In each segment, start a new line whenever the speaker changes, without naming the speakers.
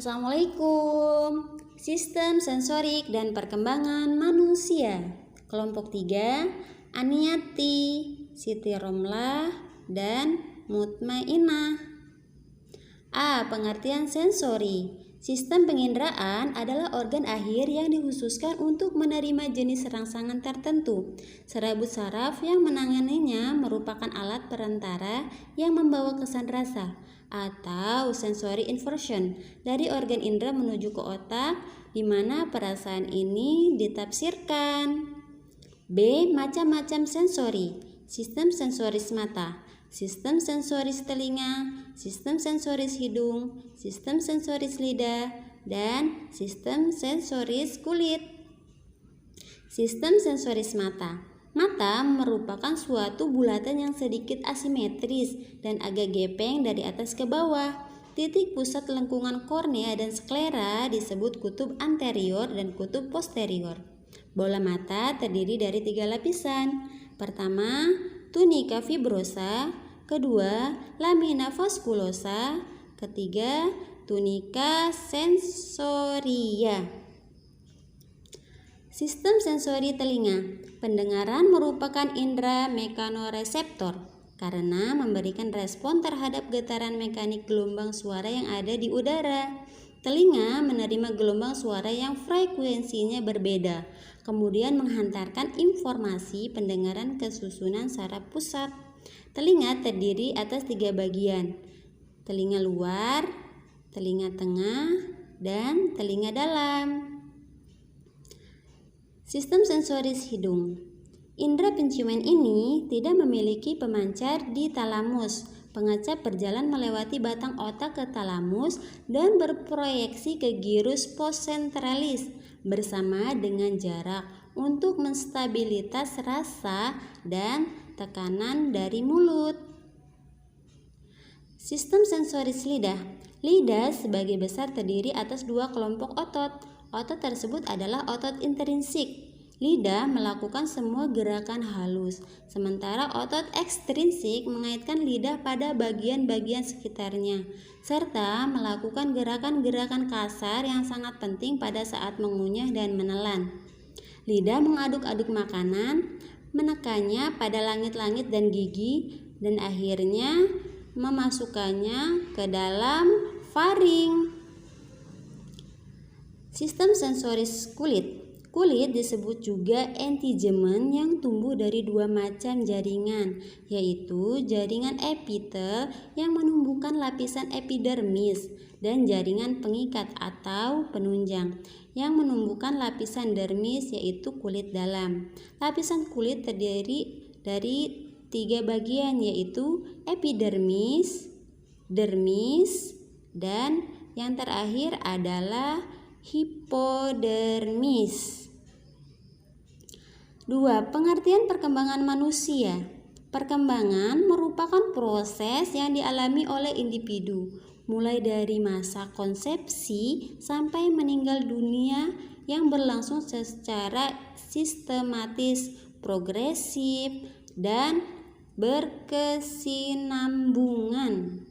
Assalamualaikum. Sistem sensorik dan perkembangan manusia. Kelompok 3, Aniati, Siti Romlah, dan Mutmainah. A. Pengertian sensori. Sistem penginderaan adalah organ akhir yang dikhususkan untuk menerima jenis rangsangan tertentu. Serabut saraf yang menanganinya merupakan alat perantara yang membawa kesan rasa atau sensory inversion dari organ indera menuju ke otak, di mana perasaan ini ditafsirkan. B. Macam-macam sensori. Sistem sensoris mata, sistem sensoris telinga, sistem sensoris hidung, sistem sensoris lidah, dan sistem sensoris kulit. Sistem sensoris mata. Mata merupakan suatu bulatan yang sedikit asimetris dan agak gepeng dari atas ke bawah. Titik pusat lengkungan kornea dan sklera disebut kutub anterior dan kutub posterior. Bola mata terdiri dari 3 lapisan. Pertama, tunika fibrosa. Kedua, lamina vasculosa. Ketiga, tunika sensoria. Sistem sensori telinga. Pendengaran merupakan indera mekanoreseptor karena memberikan respon terhadap getaran mekanik gelombang suara yang ada di udara. Telinga menerima gelombang suara yang frekuensinya berbeda, kemudian menghantarkan informasi pendengaran ke susunan saraf pusat. Telinga terdiri atas 3 bagian: telinga luar, telinga tengah, dan telinga dalam. Sistem sensoris hidung. Indera penciuman ini tidak memiliki pemancar di talamus. Pengecap berjalan melewati batang otak ke talamus dan berproyeksi ke gyrus postcentralis bersama dengan jarak untuk menstabilitas rasa dan tekanan dari mulut. Sistem sensoris lidah. Lidah sebagai besar terdiri atas 2 kelompok otot. Otot tersebut adalah otot intrinsik. Lidah melakukan semua gerakan halus, sementara otot ekstrinsik mengaitkan lidah pada bagian-bagian sekitarnya, serta melakukan gerakan-gerakan kasar yang sangat penting pada saat mengunyah dan menelan. Lidah mengaduk-aduk makanan, menekannya pada langit-langit dan gigi, dan akhirnya memasukkannya ke dalam faring. Sistem sensoris kulit. Kulit disebut juga entigemen yang tumbuh dari 2 macam jaringan, yaitu jaringan epitel yang menumbuhkan lapisan epidermis dan jaringan pengikat atau penunjang yang menumbuhkan lapisan dermis, yaitu kulit dalam. Lapisan kulit terdiri dari 3 bagian, yaitu epidermis, dermis, dan yang terakhir adalah hipodermis. 2. Pengertian perkembangan manusia. Perkembangan merupakan proses yang dialami oleh individu, mulai dari masa konsepsi sampai meninggal dunia yang berlangsung secara sistematis, progresif, dan berkesinambungan.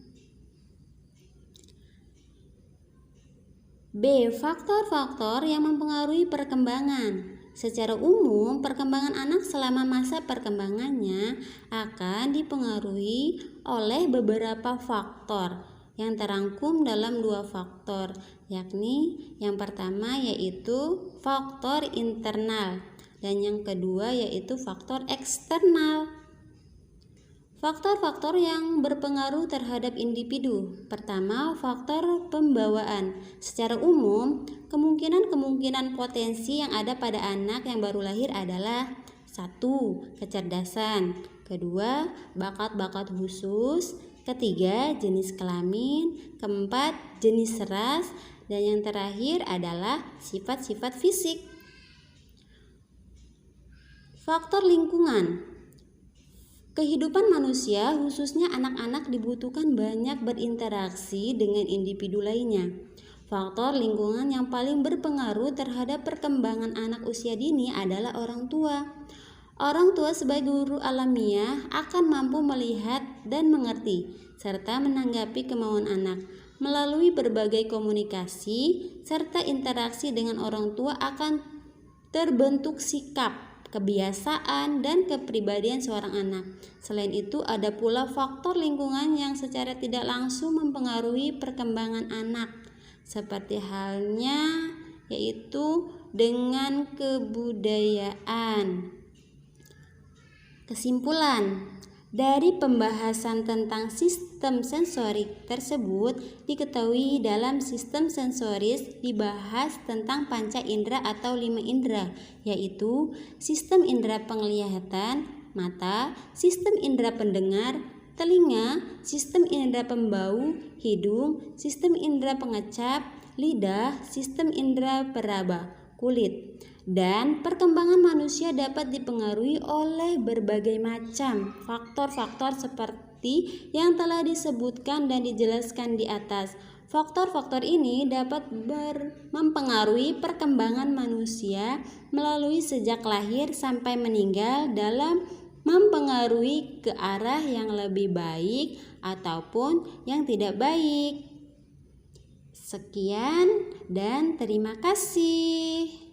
B. Faktor-faktor yang mempengaruhi perkembangan. Secara umum, perkembangan anak selama masa perkembangannya akan dipengaruhi oleh beberapa faktor yang terangkum dalam 2 faktor, yakni yang pertama yaitu faktor internal dan yang kedua yaitu faktor eksternal. Faktor-faktor yang berpengaruh terhadap individu. Pertama, faktor pembawaan. Secara umum, kemungkinan potensi yang ada pada anak yang baru lahir adalah 1. Kecerdasan. 2. Bakat-bakat khusus. 3. Jenis kelamin. 4. Jenis ras. Dan yang terakhir adalah sifat-sifat fisik. Faktor lingkungan. Kehidupan manusia, khususnya anak-anak, dibutuhkan banyak berinteraksi dengan individu lainnya. Faktor lingkungan yang paling berpengaruh terhadap perkembangan anak usia dini adalah orang tua. Orang tua sebagai guru alamiah akan mampu melihat dan mengerti, serta menanggapi kemauan anak. Melalui berbagai komunikasi serta interaksi dengan orang tua akan terbentuk sikap, kebiasaan, dan kepribadian seorang anak. Selain itu, ada pula faktor lingkungan yang secara tidak langsung mempengaruhi perkembangan anak, seperti halnya yaitu dengan kebudayaan. Kesimpulan dari pembahasan tentang sistem sensorik tersebut, diketahui dalam sistem sensoris dibahas tentang panca indera atau 5 indera, yaitu sistem indera penglihatan, mata, sistem indera pendengar, telinga, sistem indera pembau, hidung, sistem indera pengecap, lidah, sistem indera peraba, kulit. Dan perkembangan manusia dapat dipengaruhi oleh berbagai macam faktor-faktor seperti yang telah disebutkan dan dijelaskan di atas. Faktor-faktor ini dapat mempengaruhi perkembangan manusia melalui sejak lahir sampai meninggal dalam mempengaruhi ke arah yang lebih baik ataupun yang tidak baik. Sekian dan terima kasih.